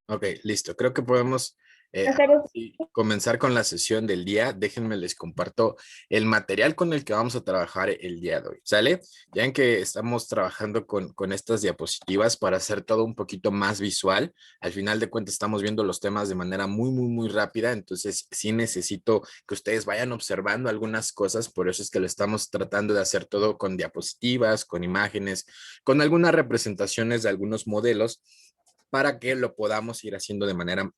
Ok, listo. Creo que podemos Hacer ahora sí comenzar con la sesión del día. Déjenme les comparto el material con el que vamos a trabajar el día de hoy. ¿Sale? Ya en que estamos trabajando con estas diapositivas para hacer todo un poquito más visual. Al final de cuentas estamos viendo los temas de manera muy rápida. Entonces sí necesito que ustedes vayan observando algunas cosas. Por eso es que lo estamos tratando de hacer todo con diapositivas, con imágenes, con algunas representaciones de algunos modelos para que lo podamos ir haciendo de manera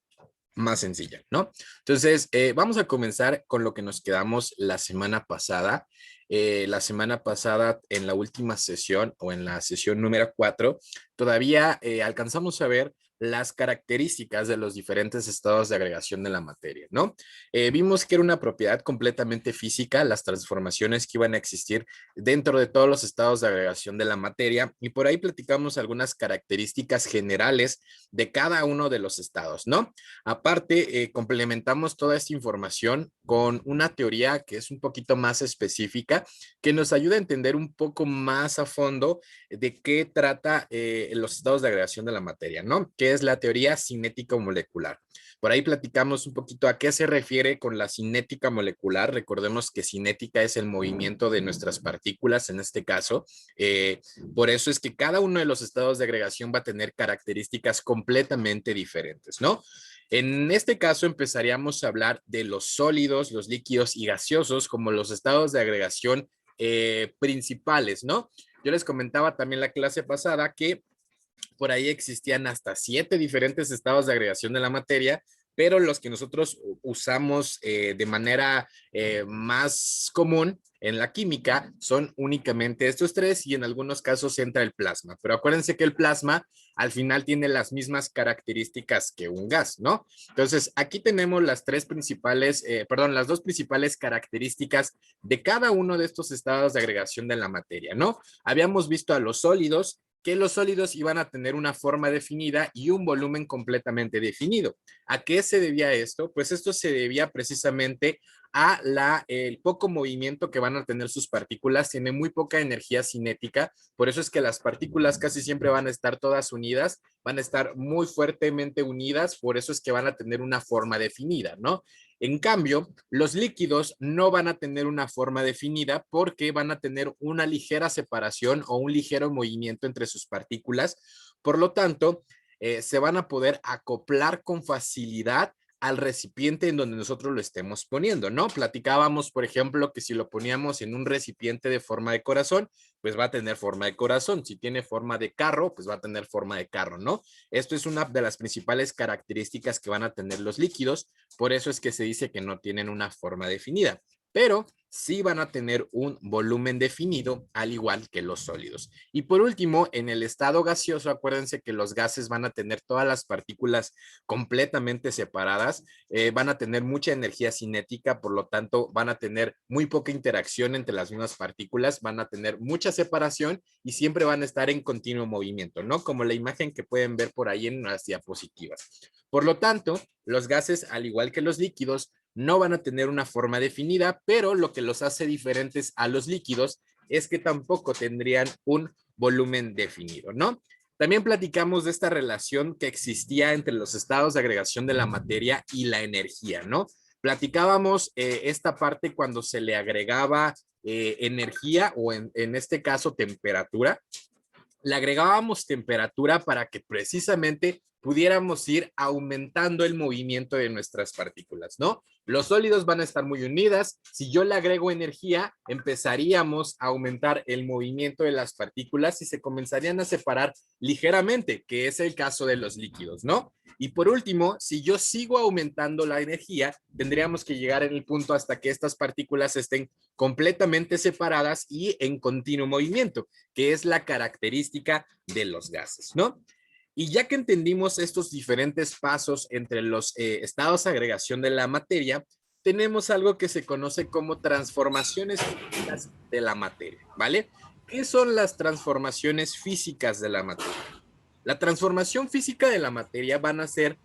más sencilla, ¿no? Entonces, vamos a comenzar con lo que nos quedamos la semana pasada. La semana pasada, en la última sesión o en la sesión número 4, todavía alcanzamos a ver las características de los diferentes estados de agregación de la materia, ¿no? Vimos que era una propiedad completamente física, las transformaciones que iban a existir dentro de todos los estados de agregación de la materia, y por ahí platicamos algunas características generales de cada uno de los estados, ¿no? Aparte, complementamos toda esta información con una teoría que es un poquito más específica, que nos ayuda a entender un poco más a fondo de qué trata los estados de agregación de la materia, ¿no? Que es la teoría cinética molecular. Por ahí platicamos un poquito a qué se refiere con la cinética molecular. Recordemos que cinética es el movimiento de nuestras partículas en este caso. Eh, por eso es que cada uno de los estados de agregación va a tener características completamente diferentes, ¿no? En este caso empezaríamos a hablar de los sólidos, los líquidos y gaseosos como los estados de agregación principales, ¿no? Yo les comentaba también la clase pasada que por ahí existían hasta 7 diferentes estados de agregación de la materia, pero los que nosotros usamos de manera más común en la química son únicamente estos tres y en algunos casos entra el plasma. Pero acuérdense que el plasma al final tiene las mismas características que un gas, ¿no? Entonces, aquí tenemos las tres principales, perdón, las dos principales características de cada uno de estos estados de agregación de la materia, ¿no? Habíamos visto a los sólidos, que los sólidos iban a tener una forma definida y un volumen completamente definido. ¿A qué se debía esto? Pues esto se debía precisamente a el poco movimiento que van a tener sus partículas, tiene muy poca energía cinética, por eso es que las partículas casi siempre van a estar todas unidas, van a estar muy fuertemente unidas, por eso es que van a tener una forma definida, ¿no? En cambio, los líquidos no van a tener una forma definida porque van a tener una ligera separación o un ligero movimiento entre sus partículas. Por lo tanto, se van a poder acoplar con facilidad al recipiente en donde nosotros lo estemos poniendo, ¿no? Platicábamos, por ejemplo, que si lo poníamos en un recipiente de forma de corazón, pues va a tener forma de corazón. Si tiene forma de carro, pues va a tener forma de carro, ¿no? Esto es una de las principales características que van a tener los líquidos, por eso es que se dice que no tienen una forma definida, pero sí van a tener un volumen definido, al igual que los sólidos. Y por último, en el estado gaseoso, acuérdense que los gases van a tener todas las partículas completamente separadas, van a tener mucha energía cinética, por lo tanto, van a tener muy poca interacción entre las mismas partículas, van a tener mucha separación y siempre van a estar en continuo movimiento, ¿no? Como la imagen que pueden ver por ahí en las diapositivas. Por lo tanto, los gases, al igual que los líquidos, no van a tener una forma definida, pero lo que los hace diferentes a los líquidos es que tampoco tendrían un volumen definido, ¿no? También platicamos de esta relación que existía entre los estados de agregación de la materia y la energía, ¿no? Platicábamos esta parte cuando se le agregaba energía o en este caso temperatura, le agregábamos temperatura para que precisamente pudiéramos ir aumentando el movimiento de nuestras partículas, ¿no? Los sólidos van a estar muy unidas. Si yo le agrego energía, empezaríamos a aumentar el movimiento de las partículas y se comenzarían a separar ligeramente, que es el caso de los líquidos, ¿no? Y por último, si yo sigo aumentando la energía, tendríamos que llegar en el punto hasta que estas partículas estén completamente separadas y en continuo movimiento, que es la característica de los gases, ¿no? Y ya que entendimos estos diferentes pasos entre los estados de agregación de la materia, tenemos algo que se conoce como transformaciones físicas de la materia, ¿vale? ¿Qué son las transformaciones físicas de la materia? La transformación física de la materia van a ser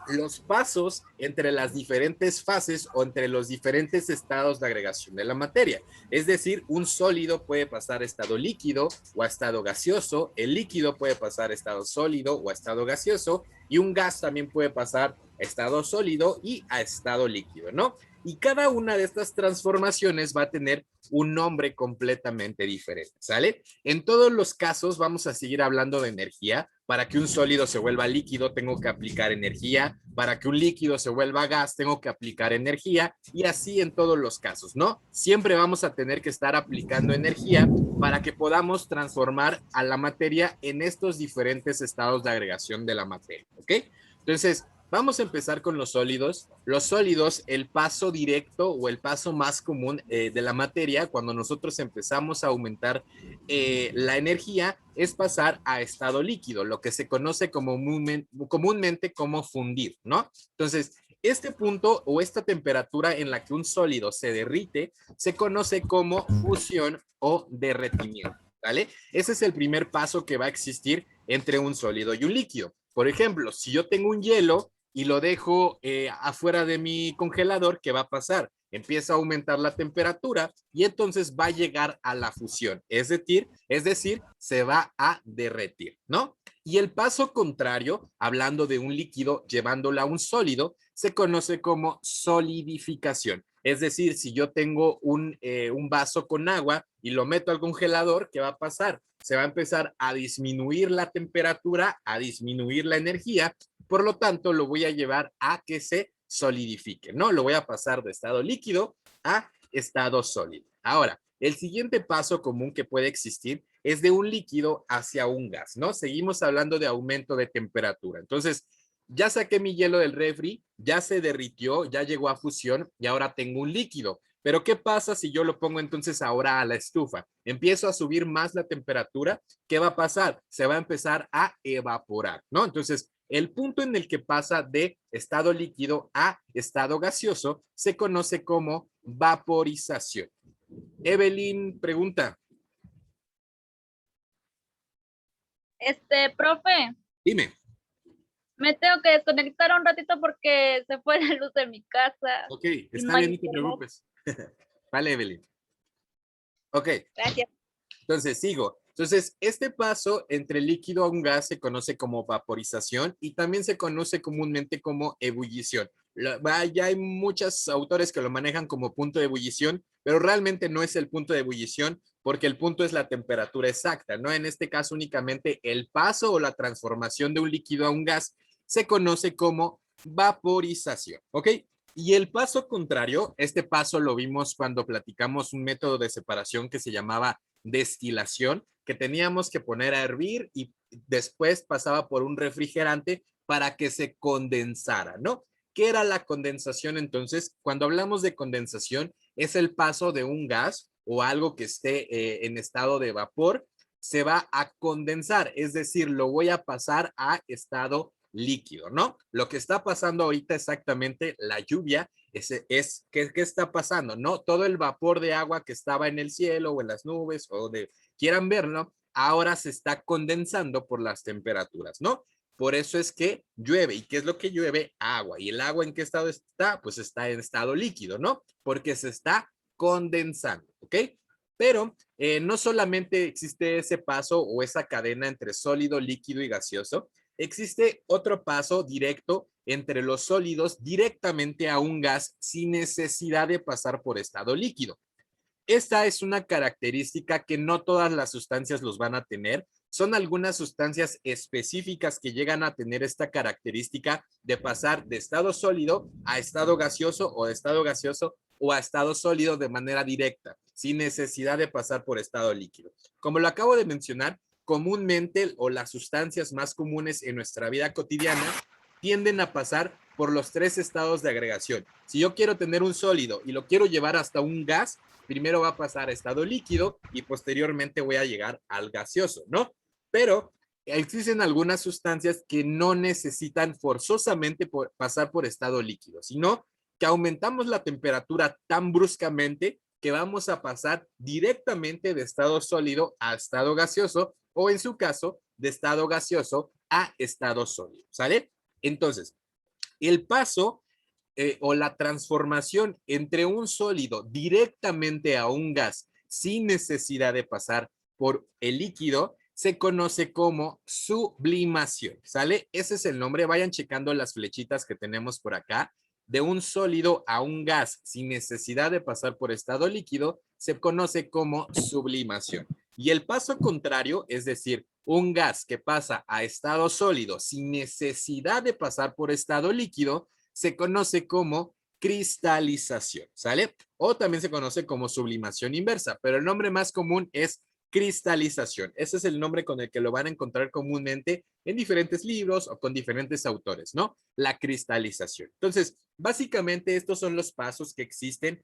los pasos entre las diferentes fases o entre los diferentes estados de agregación de la materia. Es decir, un sólido puede pasar a estado líquido o a estado gaseoso, el líquido puede pasar a estado sólido o a estado gaseoso, y un gas también puede pasar a estado sólido y a estado líquido, ¿no? Y cada una de estas transformaciones va a tener un nombre completamente diferente, ¿sale? En todos los casos vamos a seguir hablando de energía. Para que un sólido se vuelva líquido, tengo que aplicar energía. Para que un líquido se vuelva gas, tengo que aplicar energía. Y así en todos los casos, ¿no? Siempre vamos a tener que estar aplicando energía para que podamos transformar a la materia en estos diferentes estados de agregación de la materia, ¿ok? Entonces, vamos a empezar con los sólidos. Los sólidos, el paso directo o el paso más común de la materia, cuando nosotros empezamos a aumentar la energía, es pasar a estado líquido, lo que se conoce comúnmente como fundir, ¿no? Entonces, este punto o esta temperatura en la que un sólido se derrite se conoce como fusión o derretimiento, ¿vale? Ese es el primer paso que va a existir entre un sólido y un líquido. Por ejemplo, si yo tengo un hielo y lo dejo afuera de mi congelador, ¿qué va a pasar? Empieza a aumentar la temperatura y entonces va a llegar a la fusión, es decir, se va a derretir, ¿no? Y el paso contrario, hablando de un líquido llevándolo a un sólido, se conoce como solidificación. Es decir, si yo tengo un vaso con agua y lo meto al congelador, ¿qué va a pasar? Se va a empezar a disminuir la temperatura, a disminuir la energía, por lo tanto lo voy a llevar a que se solidifique, ¿no? Lo voy a pasar de estado líquido a estado sólido. Ahora, el siguiente paso común que puede existir es de un líquido hacia un gas, ¿no? Seguimos hablando de aumento de temperatura. Entonces, ya saqué mi hielo del refri, ya se derritió, ya llegó a fusión y ahora tengo un líquido. Pero ¿qué pasa si yo lo pongo entonces ahora a la estufa? Empiezo a subir más la temperatura. ¿Qué va a pasar? Se va a empezar a evaporar, ¿no? Entonces, el punto en el que pasa de estado líquido a estado gaseoso se conoce como vaporización. Evelyn pregunta. Profe, Dime. me tengo que desconectar un ratito porque se fue la luz de mi casa Ok, y está no hay bien, no te internet. preocupes. Vale, Evelyn. Ok, Gracias. entonces sigo. Entonces, este paso entre líquido a un gas se conoce como vaporización y también se conoce comúnmente como ebullición. Ya hay muchos autores que lo manejan como punto de ebullición, pero realmente no es el punto de ebullición porque el punto es la temperatura exacta, ¿no? En este caso únicamente el paso o la transformación de un líquido a un gas se conoce como vaporización, ¿ok? Y el paso contrario, este paso lo vimos cuando platicamos un método de separación que se llamaba destilación, que teníamos que poner a hervir y después pasaba por un refrigerante para que se condensara, ¿no? ¿Qué era la condensación entonces? Cuando hablamos de condensación, es el paso de un gas o algo que esté en estado de vapor, se va a condensar, es decir, lo voy a pasar a estado líquido, ¿no? Lo que está pasando ahorita exactamente, la lluvia, ¿qué está pasando? ¿No? Todo el vapor de agua que estaba en el cielo o en las nubes o de quieran verlo, ahora se está condensando por las temperaturas, ¿no? Por eso es que llueve. ¿Y qué es lo que llueve? Agua. ¿Y el agua en qué estado está? Pues está en estado líquido, ¿no? Porque se está condensando, ¿ok? Pero no solamente existe ese paso o esa cadena entre sólido, líquido y gaseoso, existe otro paso directo entre los sólidos directamente a un gas sin necesidad de pasar por estado líquido. Esta es una característica que no todas las sustancias los van a tener. Son algunas sustancias específicas que llegan a tener esta característica de pasar de estado sólido a estado gaseoso o de estado gaseoso o a estado sólido de manera directa, sin necesidad de pasar por estado líquido. Como lo acabo de mencionar, comúnmente o las sustancias más comunes en nuestra vida cotidiana tienden a pasar por los tres estados de agregación. Si yo quiero tener un sólido y lo quiero llevar hasta un gas, primero va a pasar a estado líquido y posteriormente voy a llegar al gaseoso, ¿no? Pero existen algunas sustancias que no necesitan forzosamente pasar por estado líquido, sino que aumentamos la temperatura tan bruscamente que vamos a pasar directamente de estado sólido a estado gaseoso o en su caso de estado gaseoso a estado sólido, ¿sale? Entonces, El paso o la transformación entre un sólido directamente a un gas sin necesidad de pasar por el líquido se conoce como sublimación, ¿sale? Ese es el nombre, vayan checando las flechitas que tenemos por acá. De un sólido a un gas sin necesidad de pasar por estado líquido se conoce como sublimación. Y el paso contrario, es decir, un gas que pasa a estado sólido sin necesidad de pasar por estado líquido, se conoce como cristalización, ¿sale? O también se conoce como sublimación inversa, pero el nombre más común es cristalización. Ese es el nombre con el que lo van a encontrar comúnmente en diferentes libros o con diferentes autores, ¿no? La cristalización. Entonces, básicamente estos son los pasos que existen,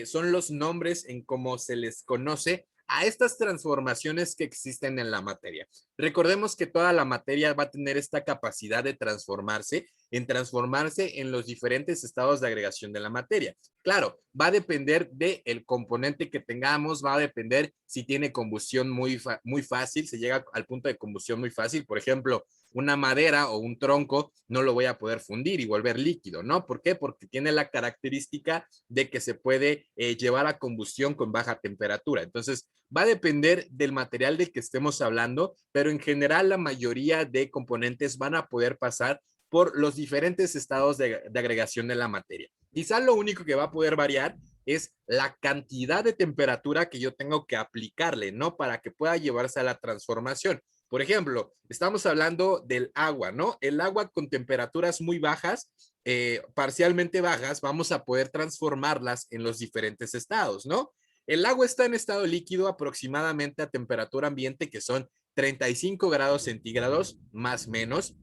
son los nombres en cómo se les conoce a estas transformaciones que existen en la materia. Recordemos que toda la materia va a tener esta capacidad de transformarse en los diferentes estados de agregación de la materia. Claro, va a depender del componente que tengamos, va a depender si tiene combustión muy fácil, se llega al punto de combustión muy fácil. Por ejemplo, una madera o un tronco no lo voy a poder fundir y volver líquido, ¿no? ¿Por qué? Porque tiene la característica de que se puede llevar a combustión con baja temperatura. Entonces, va a depender del material del que estemos hablando, pero en general la mayoría de componentes van a poder pasar por los diferentes estados de agregación de la materia. Quizá lo único que va a poder variar es la cantidad de temperatura que yo tengo que aplicarle, ¿no? Para que pueda llevarse a la transformación. Por ejemplo, estamos hablando del agua, ¿no? El agua con temperaturas muy bajas, parcialmente bajas, vamos a poder transformarlas en los diferentes estados, ¿no? El agua está en estado líquido aproximadamente a temperatura ambiente, que son 35 grados centígrados, más o menos.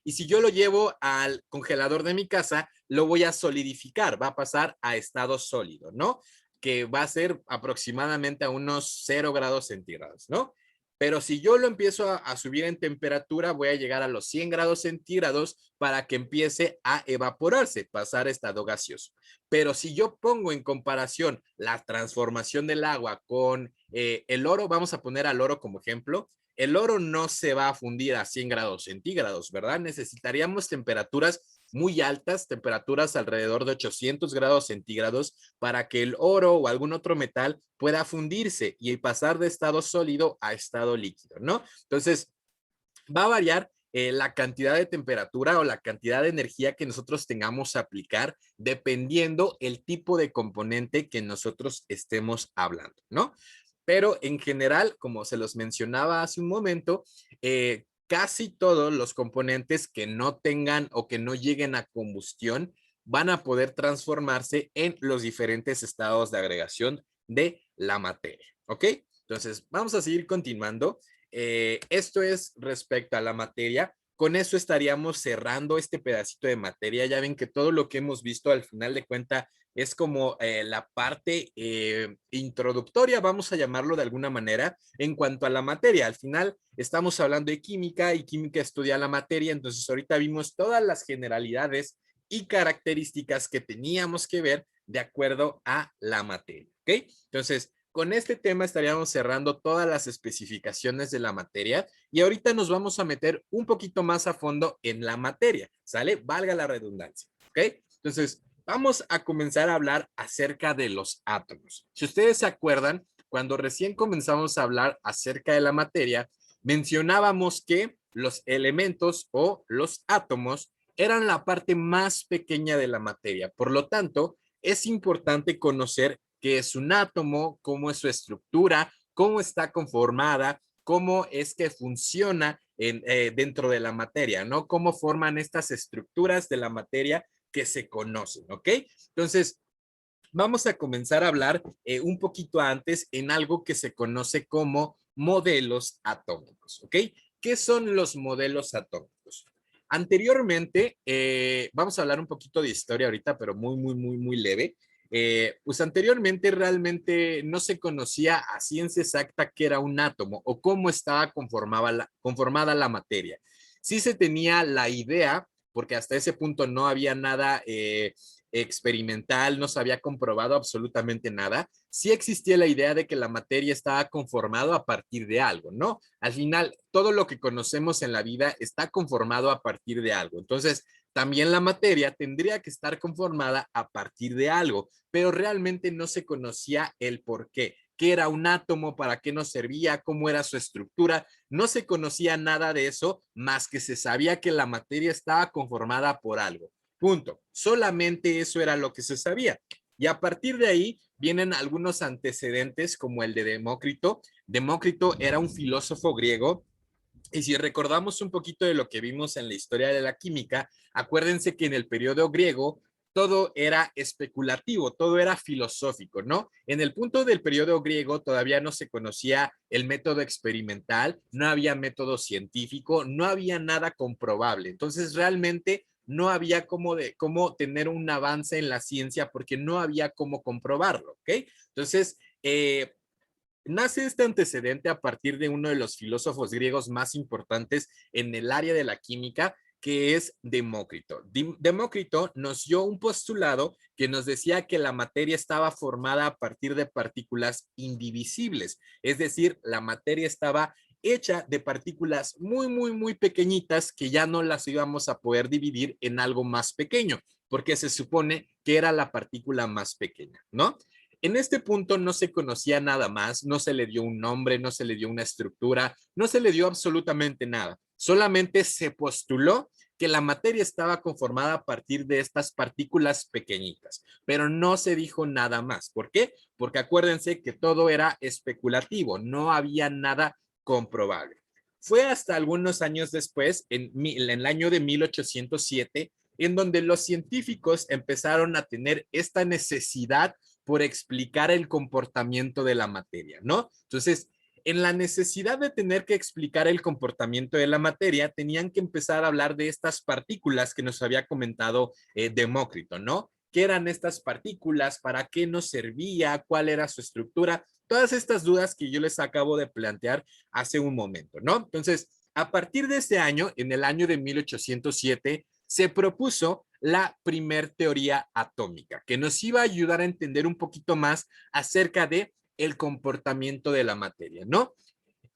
Y si yo lo llevo al congelador de mi casa, lo voy a solidificar, va a pasar a estado sólido, ¿no? Que va a ser aproximadamente a unos 0 grados centígrados, ¿no? Pero si yo lo empiezo a subir en temperatura, voy a llegar a los 100 grados centígrados para que empiece a evaporarse, pasar a estado gaseoso. Pero si yo pongo en comparación la transformación del agua con el oro, vamos a poner al oro como ejemplo, el oro no se va a fundir a 100 grados centígrados, ¿verdad? Necesitaríamos temperaturas muy altas, temperaturas alrededor de 800 grados centígrados para que el oro o algún otro metal pueda fundirse y pasar de estado sólido a estado líquido, ¿no? Entonces, va a variar la cantidad de temperatura o la cantidad de energía que nosotros tengamos a aplicar dependiendo el tipo de componente que nosotros estemos hablando, ¿no? Pero en general, como se los mencionaba hace un momento, casi todos los componentes que no tengan o que no lleguen a combustión van a poder transformarse en los diferentes estados de agregación de la materia, ¿ok? Entonces, vamos a seguir continuando. Esto es respecto a la materia. Con eso estaríamos cerrando este pedacito de materia. Ya ven que todo lo que hemos visto al final de cuentas es como la parte introductoria, vamos a llamarlo de alguna manera, en cuanto a la materia. Al final estamos hablando de química y química estudia la materia, entonces ahorita vimos todas las generalidades y características que teníamos que ver de acuerdo a la materia, ¿ok? Entonces, con este tema estaríamos cerrando todas las especificaciones de la materia y ahorita nos vamos a meter un poquito más a fondo en la materia, ¿sale? Valga la redundancia, ¿ok? Entonces, vamos a comenzar a hablar acerca de los átomos. Si ustedes se acuerdan, cuando recién comenzamos a hablar acerca de la materia, mencionábamos que los elementos o los átomos eran la parte más pequeña de la materia. Por lo tanto, es importante conocer qué es un átomo, cómo es su estructura, cómo está conformada, cómo es que funciona dentro de la materia, ¿no? Cómo forman estas estructuras de la materia que se conocen, ¿ok? Entonces, vamos a comenzar a hablar un poquito antes en algo que se conoce como modelos atómicos, ¿ok? ¿Qué son los modelos atómicos? Anteriormente, vamos a hablar un poquito de historia ahorita, pero muy leve. Pues anteriormente realmente no se conocía a ciencia exacta qué era un átomo o cómo estaba conformada la materia. Sí se tenía la idea, porque hasta ese punto no había nada experimental, no se había comprobado absolutamente nada. Sí existía la idea de que la materia estaba conformado a partir de algo, ¿no? Al final, todo lo que conocemos en la vida está conformado a partir de algo. Entonces, También la materia tendría que estar conformada a partir de algo, pero realmente no se conocía el por qué. ¿Qué era un átomo? ¿Para qué nos servía? ¿Cómo era su estructura? No se conocía nada de eso, más que se sabía que la materia estaba conformada por algo. Punto. Solamente eso era lo que se sabía. Y a partir de ahí vienen algunos antecedentes como el de Demócrito. Demócrito era un filósofo griego y si recordamos un poquito de lo que vimos en la historia de la química, acuérdense que en el periodo griego todo era especulativo, todo era filosófico, ¿no? En el punto del periodo griego todavía no se conocía el método experimental, no había método científico, no había nada comprobable. Entonces, realmente no había cómo tener un avance en la ciencia porque no había cómo comprobarlo, ¿ok? Entonces, nace este antecedente a partir de uno de los filósofos griegos más importantes en el área de la química, que es Demócrito. Demócrito nos dio un postulado que nos decía que la materia estaba formada a partir de partículas indivisibles, es decir, la materia estaba hecha de partículas muy pequeñitas que ya no las íbamos a poder dividir en algo más pequeño, porque se supone que era la partícula más pequeña, ¿no? En este punto no se conocía nada más, no se le dio un nombre, no se le dio una estructura, no se le dio absolutamente nada. Solamente se postuló que la materia estaba conformada a partir de estas partículas pequeñitas, pero no se dijo nada más. ¿Por qué? Porque acuérdense que todo era especulativo, no había nada comprobable. Fue hasta algunos años después, en el año de 1807, en donde los científicos empezaron a tener esta necesidad por explicar el comportamiento de la materia, ¿no? Entonces, en la necesidad de tener que explicar el comportamiento de la materia, tenían que empezar a hablar de estas partículas que nos había comentado Demócrito, ¿no? ¿Qué eran estas partículas? ¿Para qué nos servía? ¿Cuál era su estructura? Todas estas dudas que yo les acabo de plantear hace un momento, ¿no? Entonces, a partir de ese año, en el año de 1807, se propuso la primer teoría atómica, que nos iba a ayudar a entender un poquito más acerca de el comportamiento de la materia, ¿no?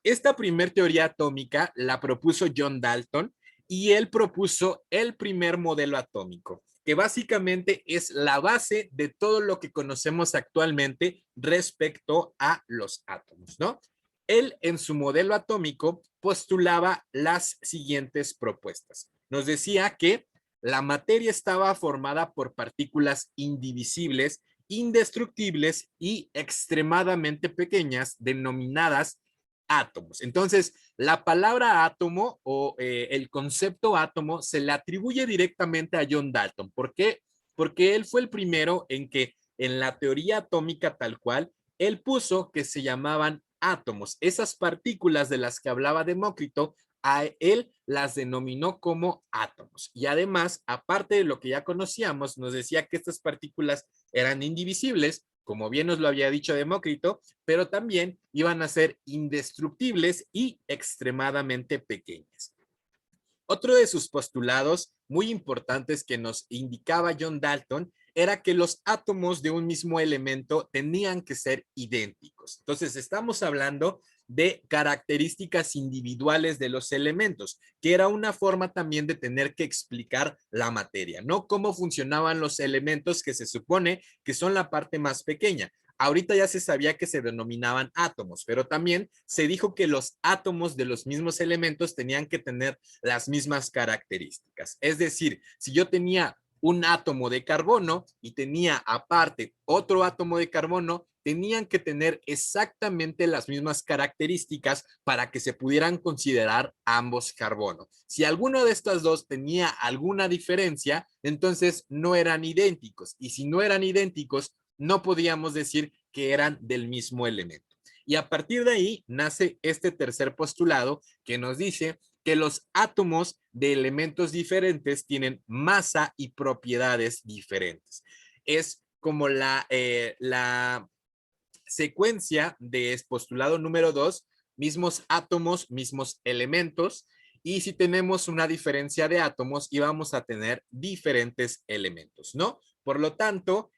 Esta primer teoría atómica la propuso John Dalton y él propuso el primer modelo atómico, que básicamente es la base de todo lo que conocemos actualmente respecto a los átomos, ¿no? Él en su modelo atómico postulaba las siguientes propuestas. Nos decía que la materia estaba formada por partículas indivisibles, indestructibles y extremadamente pequeñas, denominadas átomos. Entonces, la palabra átomo o el concepto átomo se le atribuye directamente a John Dalton. ¿Por qué? Porque él fue el primero en que en la teoría atómica tal cual, él puso que se llamaban átomos. Esas partículas de las que hablaba Demócrito, a él las denominó como átomos. Y además, aparte de lo que ya conocíamos, nos decía que estas partículas eran indivisibles, como bien nos lo había dicho Demócrito, pero también iban a ser indestructibles y extremadamente pequeñas. Otro de sus postulados muy importantes que nos indicaba John Dalton era que los átomos de un mismo elemento tenían que ser idénticos. Entonces, estamos hablando de características individuales de los elementos, que era una forma también de tener que explicar la materia, ¿no? Cómo funcionaban los elementos que se supone que son la parte más pequeña. Ahorita ya se sabía que se denominaban átomos, pero también se dijo que los átomos de los mismos elementos tenían que tener las mismas características. Es decir, si yo tenía un átomo de carbono y tenía aparte otro átomo de carbono, tenían que tener exactamente las mismas características para que se pudieran considerar ambos carbono. Si alguno de estas dos tenía alguna diferencia, entonces no eran idénticos. Y si no eran idénticos, no podíamos decir que eran del mismo elemento. Y a partir de ahí nace este tercer postulado que nos dice que los átomos de elementos diferentes tienen masa y propiedades diferentes. Es como la secuencia de postulado número 2, mismos átomos, mismos elementos, y si tenemos una diferencia de átomos, íbamos a tener diferentes elementos, ¿no? Por lo tanto,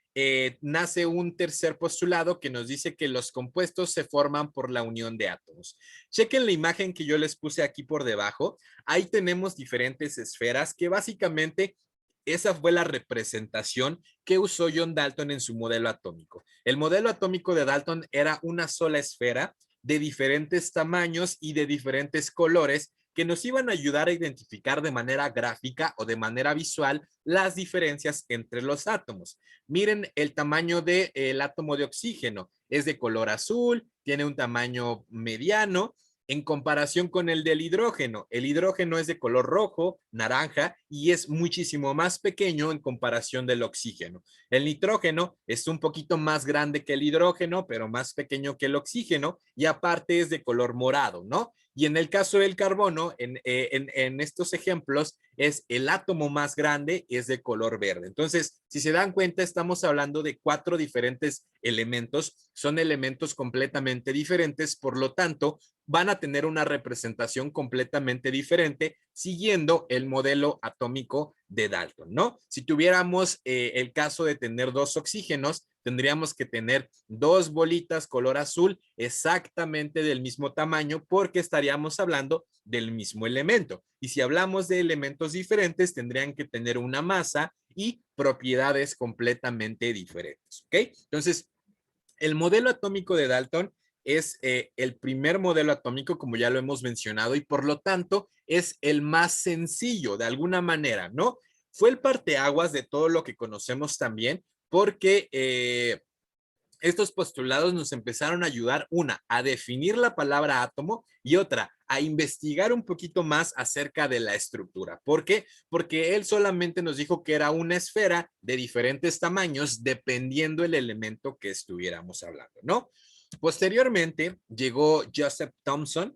nace un tercer postulado que nos dice que los compuestos se forman por la unión de átomos. Chequen la imagen que yo les puse aquí por debajo. Ahí tenemos diferentes esferas que básicamente esa fue la representación que usó John Dalton en su modelo atómico. El modelo atómico de Dalton era una sola esfera de diferentes tamaños y de diferentes colores que nos iban a ayudar a identificar de manera gráfica o de manera visual las diferencias entre los átomos. Miren el tamaño del átomo de oxígeno. Es de color azul, tiene un tamaño mediano en comparación con el del hidrógeno. El hidrógeno es de color rojo, naranja y es muchísimo más pequeño en comparación del oxígeno. El nitrógeno es un poquito más grande que el hidrógeno, pero más pequeño que el oxígeno y aparte es de color morado, ¿no? Y en el caso del carbono, en estos ejemplos, es el átomo más grande, es de color verde. Entonces, si se dan cuenta, estamos hablando de 4 diferentes elementos. Son elementos completamente diferentes, por lo tanto, van a tener una representación completamente diferente siguiendo el modelo atómico de Dalton, ¿no? Si tuviéramos el caso de tener 2 oxígenos, tendríamos que tener 2 bolitas color azul exactamente del mismo tamaño porque estaríamos hablando del mismo elemento. Y si hablamos de elementos diferentes, tendrían que tener una masa y propiedades completamente diferentes, ¿ok? Entonces, el modelo atómico de Dalton es el primer modelo atómico, como ya lo hemos mencionado, y por lo tanto es el más sencillo de alguna manera, ¿no? Fue el parteaguas de todo lo que conocemos también, porque estos postulados nos empezaron a ayudar, una, a definir la palabra átomo y otra, a investigar un poquito más acerca de la estructura. ¿Por qué? Porque él solamente nos dijo que era una esfera de diferentes tamaños dependiendo el elemento que estuviéramos hablando, ¿no? Posteriormente llegó Joseph Thomson,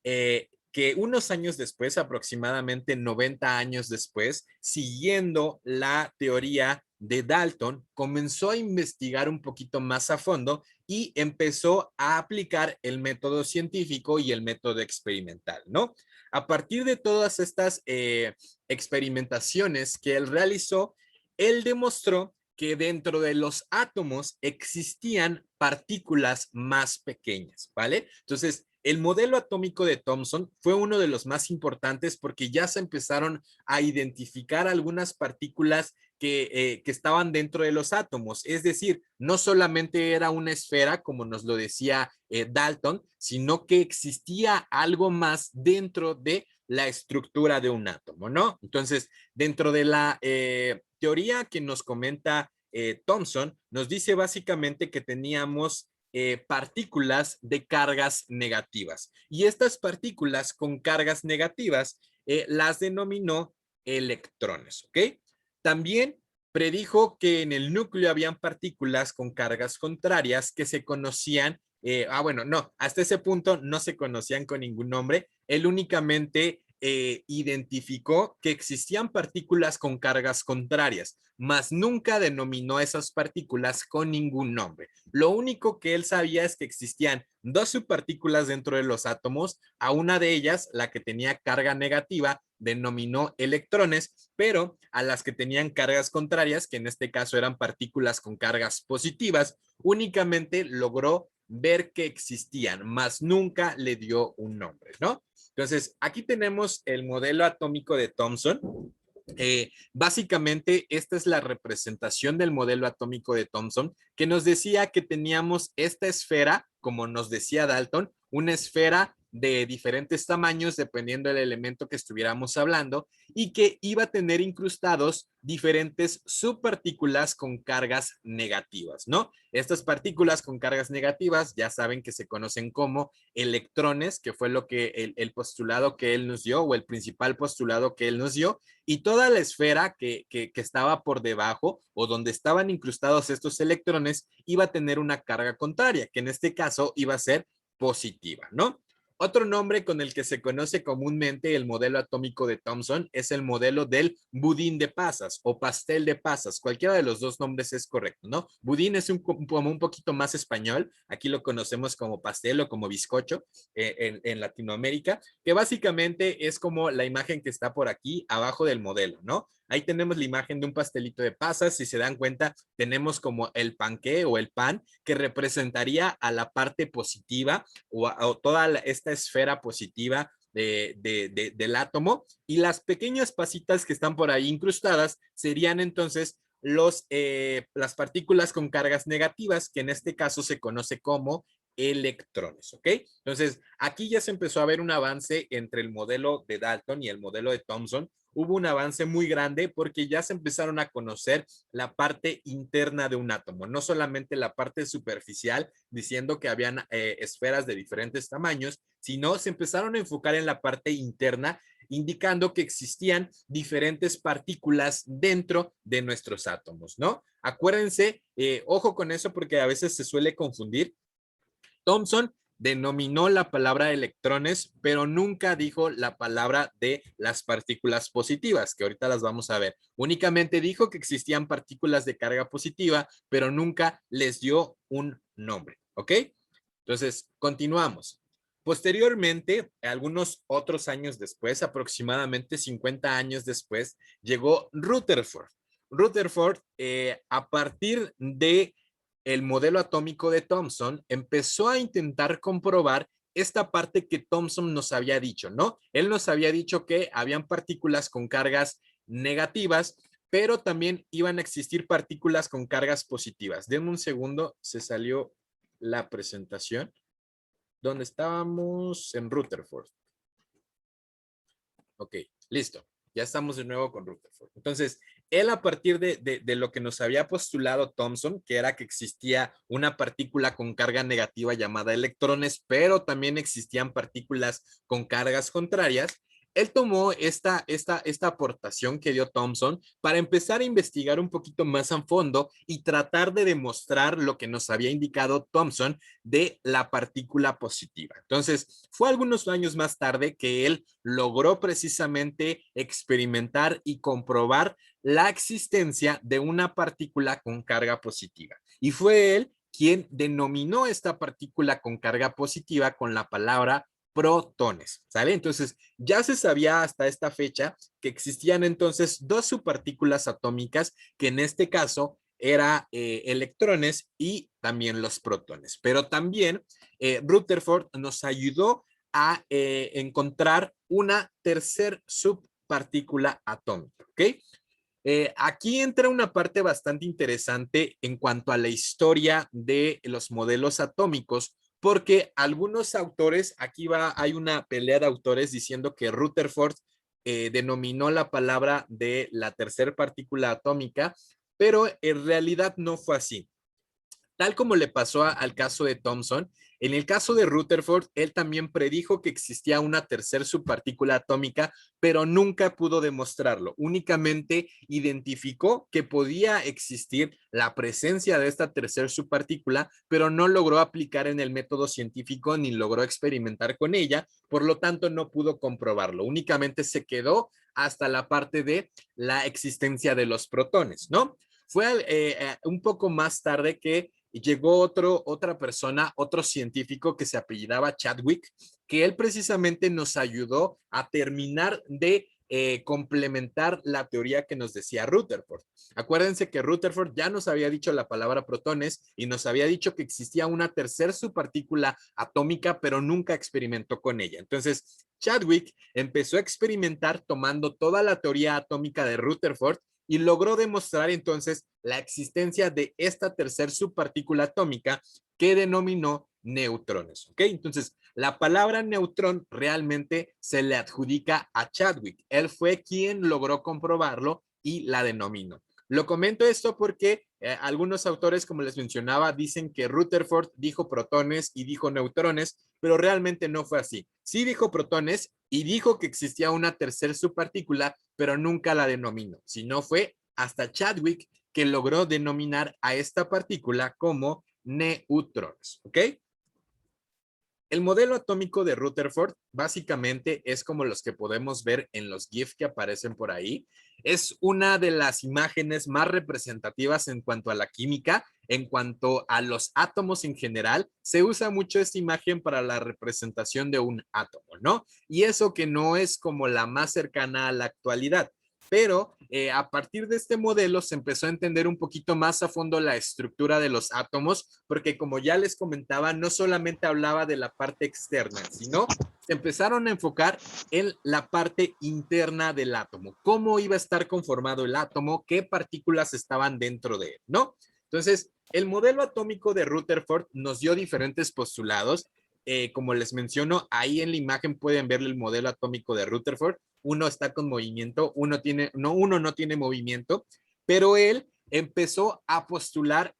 que unos años después, aproximadamente 90 años después, siguiendo la teoría de Dalton, comenzó a investigar un poquito más a fondo y empezó a aplicar el método científico y el método experimental, ¿no? A partir de todas estas experimentaciones que él realizó, él demostró que dentro de los átomos existían partículas más pequeñas, ¿vale? Entonces, el modelo atómico de Thomson fue uno de los más importantes porque ya se empezaron a identificar algunas partículas que estaban dentro de los átomos. Es decir, no solamente era una esfera, como nos lo decía Dalton, sino que existía algo más dentro de la estructura de un átomo, ¿no? Entonces, dentro de la teoría que nos comenta Thomson, nos dice básicamente que teníamos partículas de cargas negativas. Y estas partículas con cargas negativas las denominó electrones, ¿ok? También predijo que en el núcleo habían partículas con cargas contrarias que se conocían, bueno, no, hasta ese punto no se conocían con ningún nombre, él únicamente identificó que existían partículas con cargas contrarias, mas nunca denominó esas partículas con ningún nombre. Lo único que él sabía es que existían 2 subpartículas dentro de los átomos, a una de ellas, la que tenía carga negativa, denominó electrones, pero a las que tenían cargas contrarias, que en este caso eran partículas con cargas positivas, únicamente logró ver que existían, mas nunca le dio un nombre, ¿no? Entonces, aquí tenemos el modelo atómico de Thomson. Básicamente, esta es la representación del modelo atómico de Thomson, que nos decía que teníamos esta esfera, como nos decía Dalton, una esfera de diferentes tamaños dependiendo del elemento que estuviéramos hablando y que iba a tener incrustados diferentes subpartículas con cargas negativas, ¿no? Estas partículas con cargas negativas ya saben que se conocen como electrones, que fue lo que el postulado que él nos dio o el principal postulado que él nos dio, y toda la esfera que estaba por debajo o donde estaban incrustados estos electrones iba a tener una carga contraria, que en este caso iba a ser positiva, ¿no? Otro nombre con el que se conoce comúnmente el modelo atómico de Thomson es el modelo del budín de pasas o pastel de pasas. Cualquiera de los dos nombres es correcto, ¿no? Budín es como un poquito más español. Aquí lo conocemos como pastel o como bizcocho en Latinoamérica, que básicamente es como la imagen que está por aquí abajo del modelo, ¿no? Ahí tenemos la imagen de un pastelito de pasas. Si se dan cuenta, tenemos como el panqué o el pan que representaría a la parte positiva o toda esta esfera positiva del átomo, y las pequeñas pasitas que están por ahí incrustadas serían entonces las partículas con cargas negativas, que en este caso se conoce como electrones, ¿ok? Entonces, aquí ya se empezó a ver un avance entre el modelo de Dalton y el modelo de Thomson. Hubo un avance muy grande porque ya se empezaron a conocer la parte interna de un átomo, no solamente la parte superficial, diciendo que habían esferas de diferentes tamaños, sino se empezaron a enfocar en la parte interna, indicando que existían diferentes partículas dentro de nuestros átomos, ¿no? Acuérdense, ojo con eso porque a veces se suele confundir. Thomson denominó la palabra electrones, pero nunca dijo la palabra de las partículas positivas, que ahorita las vamos a ver. Únicamente dijo que existían partículas de carga positiva, pero nunca les dio un nombre, ¿ok? Entonces, continuamos. Posteriormente, algunos otros años después, aproximadamente 50 años después, llegó Rutherford. Rutherford, a partir de el modelo atómico de Thomson, empezó a intentar comprobar esta parte que Thomson nos había dicho, ¿no? Él nos había dicho que habían partículas con cargas negativas, pero también iban a existir partículas con cargas positivas. Denme un segundo, se salió la presentación. ¿Dónde estábamos? En Rutherford. Ok, listo. Ya estamos de nuevo con Rutherford. Entonces, él a partir de lo que nos había postulado Thomson, que era que existía una partícula con carga negativa llamada electrones, pero también existían partículas con cargas contrarias, él tomó esta aportación que dio Thomson para empezar a investigar un poquito más a fondo y tratar de demostrar lo que nos había indicado Thomson de la partícula positiva. Entonces, fue algunos años más tarde que él logró precisamente experimentar y comprobar la existencia de una partícula con carga positiva. Y fue él quien denominó esta partícula con carga positiva con la palabra protones, ¿sale? Entonces, ya se sabía hasta esta fecha que existían entonces dos subpartículas atómicas, que en este caso era electrones y también los protones. Pero también Rutherford nos ayudó a encontrar una tercer subpartícula atómica, ¿ok? Aquí entra una parte bastante interesante en cuanto a la historia de los modelos atómicos, porque algunos autores, hay una pelea de autores diciendo que Rutherford denominó la palabra de la tercera partícula atómica, pero en realidad no fue así. Tal como le pasó al caso de Thomson, en el caso de Rutherford, él también predijo que existía una tercera subpartícula atómica, pero nunca pudo demostrarlo. Únicamente identificó que podía existir la presencia de esta tercera subpartícula, pero no logró aplicar en el método científico ni logró experimentar con ella, por lo tanto no pudo comprobarlo. Únicamente se quedó hasta la parte de la existencia de los protones, ¿no? Fue un poco más tarde que llegó otra persona, otro científico que se apellidaba Chadwick, que él precisamente nos ayudó a terminar de complementar la teoría que nos decía Rutherford. Acuérdense que Rutherford ya nos había dicho la palabra protones y nos había dicho que existía una tercera subpartícula atómica, pero nunca experimentó con ella. Entonces, Chadwick empezó a experimentar tomando toda la teoría atómica de Rutherford y logró demostrar entonces la existencia de esta tercer subpartícula atómica que denominó neutrones, ¿ok? Entonces, la palabra neutrón realmente se le adjudica a Chadwick. Él fue quien logró comprobarlo y la denominó. Lo comento esto porque algunos autores, como les mencionaba, dicen que Rutherford dijo protones y dijo neutrones, pero realmente no fue así. Sí dijo protones y dijo que existía una tercera subpartícula, pero nunca la denominó, sino fue hasta Chadwick que logró denominar a esta partícula como neutrones, ¿ok? El modelo atómico de Rutherford básicamente es como los que podemos ver en los GIF que aparecen por ahí. Es una de las imágenes más representativas en cuanto a la química, en cuanto a los átomos en general. Se usa mucho esta imagen para la representación de un átomo, ¿no? Y eso que no es como la más cercana a la actualidad. Pero a partir de este modelo se empezó a entender un poquito más a fondo la estructura de los átomos, porque como ya les comentaba, no solamente hablaba de la parte externa, sino se empezaron a enfocar en la parte interna del átomo, cómo iba a estar conformado el átomo, qué partículas estaban dentro de él, ¿no? Entonces, el modelo atómico de Rutherford nos dio diferentes postulados. Como les menciono, ahí en la imagen pueden ver el modelo atómico de Rutherford. Uno está con movimiento, uno no tiene movimiento, pero él empezó a postular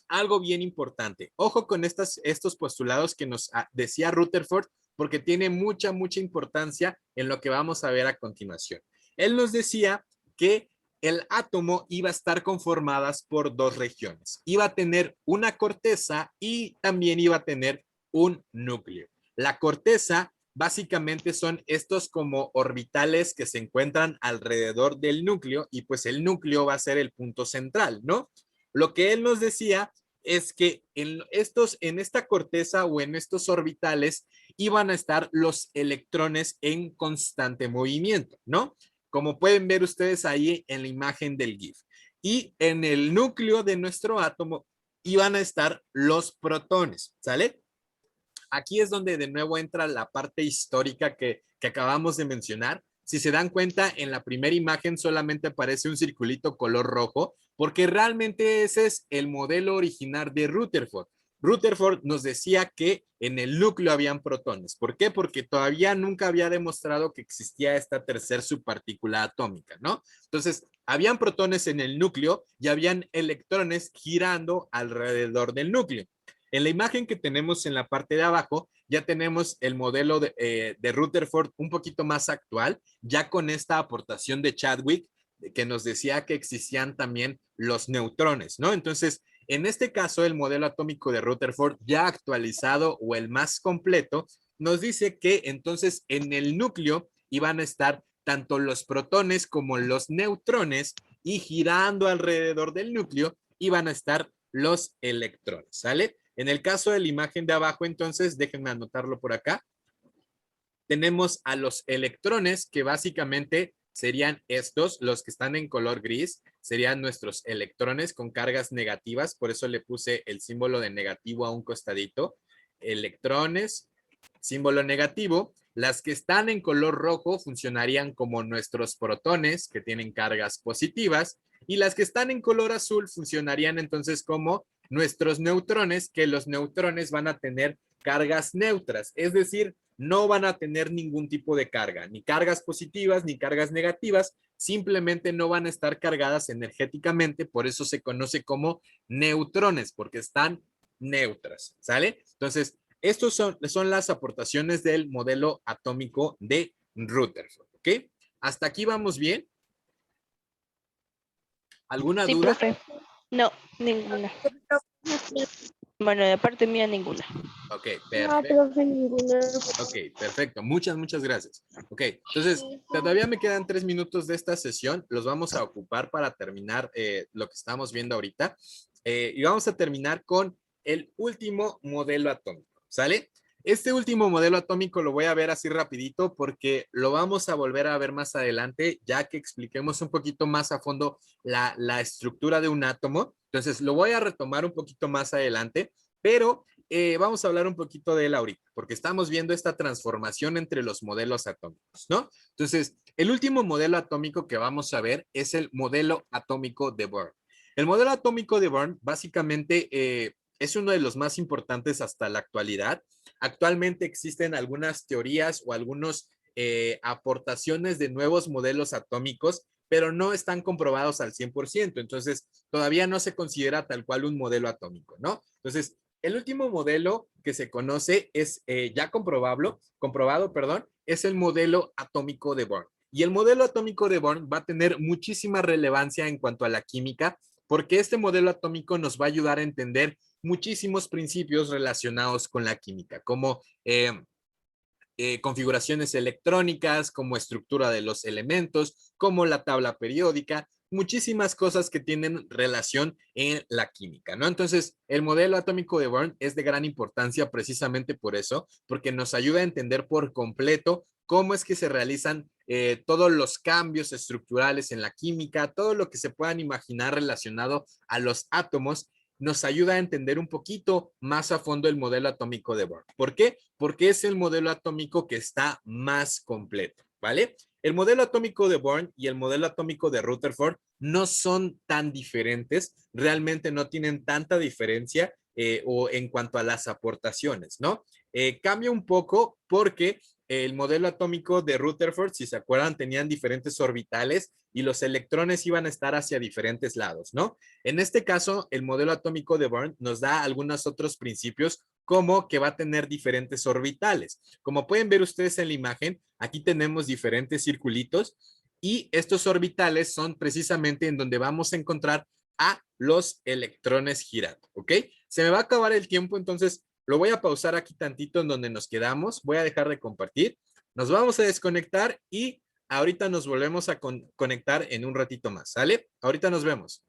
algo bien importante. Ojo con estos postulados que nos decía Rutherford, porque tiene mucha importancia en lo que vamos a ver a continuación. Él nos decía que el átomo iba a estar conformadas por dos regiones. Iba a tener una corteza y también iba a tener un núcleo. La corteza básicamente son estos como orbitales que se encuentran alrededor del núcleo y pues el núcleo va a ser el punto central, ¿no? Lo que él nos decía es que en esta corteza o en estos orbitales iban a estar los electrones en constante movimiento, ¿no? Como pueden ver ustedes ahí en la imagen del GIF. Y en el núcleo de nuestro átomo iban a estar los protones, ¿sale? Aquí es donde de nuevo entra la parte histórica que acabamos de mencionar. Si se dan cuenta, en la primera imagen solamente aparece un circulito color rojo, porque realmente ese es el modelo original de Rutherford. Rutherford nos decía que en el núcleo habían protones. ¿Por qué? Porque todavía nunca había demostrado que existía esta tercer subpartícula atómica, ¿no? Entonces, habían protones en el núcleo y habían electrones girando alrededor del núcleo. En la imagen que tenemos en la parte de abajo, ya tenemos el modelo de Rutherford un poquito más actual, ya con esta aportación de Chadwick, que nos decía que existían también los neutrones, ¿no? Entonces, en este caso, el modelo atómico de Rutherford, ya actualizado o el más completo, nos dice que entonces en el núcleo iban a estar tanto los protones como los neutrones y girando alrededor del núcleo iban a estar los electrones, ¿sale? En el caso de la imagen de abajo, entonces, déjenme anotarlo por acá. Tenemos a los electrones que básicamente serían estos, los que están en color gris, serían nuestros electrones con cargas negativas, por eso le puse el símbolo de negativo a un costadito. Electrones, símbolo negativo. Las que están en color rojo funcionarían como nuestros protones, que tienen cargas positivas, y las que están en color azul funcionarían entonces como nuestros neutrones, que los neutrones van a tener cargas neutras, es decir, no van a tener ningún tipo de carga, ni cargas positivas ni cargas negativas, simplemente no van a estar cargadas energéticamente, por eso se conoce como neutrones, porque están neutras, ¿sale? Entonces, estos son las aportaciones del modelo atómico de Rutherford, ¿ok? ¿Hasta aquí vamos bien? ¿Alguna Sí, duda? profe. No, ninguna. Bueno, de parte mía, ninguna. Ok, No, perfecto. profe, ninguna. Ok, perfecto. Muchas gracias. Ok, entonces, todavía me quedan 3 minutos de esta sesión. Los vamos a ocupar para terminar lo que estamos viendo ahorita. Y vamos a terminar con el último modelo atómico, ¿sale? Este último modelo atómico lo voy a ver así rapidito porque lo vamos a volver a ver más adelante, ya que expliquemos un poquito más a fondo la estructura de un átomo. Entonces, lo voy a retomar un poquito más adelante, pero vamos a hablar un poquito de él ahorita, porque estamos viendo esta transformación entre los modelos atómicos, ¿no? Entonces, el último modelo atómico que vamos a ver es el modelo atómico de Bohr. El modelo atómico de Bohr básicamente es uno de los más importantes hasta la actualidad. Actualmente existen algunas teorías o algunas aportaciones de nuevos modelos atómicos, pero no están comprobados al 100%. Entonces, todavía no se considera tal cual un modelo atómico, ¿no? Entonces, el último modelo que se conoce es ya comprobado, perdón, es el modelo atómico de Bohr. Y el modelo atómico de Bohr va a tener muchísima relevancia en cuanto a la química, porque este modelo atómico nos va a ayudar a entender muchísimos principios relacionados con la química, como configuraciones electrónicas, como estructura de los elementos, como la tabla periódica, muchísimas cosas que tienen relación en la química, ¿no? Entonces, el modelo atómico de Bohr es de gran importancia precisamente por eso, porque nos ayuda a entender por completo cómo es que se realizan todos los cambios estructurales en la química, todo lo que se puedan imaginar relacionado a los átomos, nos ayuda a entender un poquito más a fondo el modelo atómico de Bohr. ¿Por qué? Porque es el modelo atómico que está más completo, ¿vale? El modelo atómico de Bohr y el modelo atómico de Rutherford no son tan diferentes, realmente no tienen tanta diferencia o en cuanto a las aportaciones, ¿no? Cambia un poco porque el modelo atómico de Rutherford, si se acuerdan, tenían diferentes orbitales y los electrones iban a estar hacia diferentes lados, ¿no? En este caso, el modelo atómico de Bohr nos da algunos otros principios como que va a tener diferentes orbitales. Como pueden ver ustedes en la imagen, aquí tenemos diferentes circulitos y estos orbitales son precisamente en donde vamos a encontrar a los electrones girando, ¿ok? Se me va a acabar el tiempo, entonces lo voy a pausar aquí tantito en donde nos quedamos. Voy a dejar de compartir. Nos vamos a desconectar y ahorita nos volvemos a conectar en un ratito más, ¿sale? Ahorita nos vemos.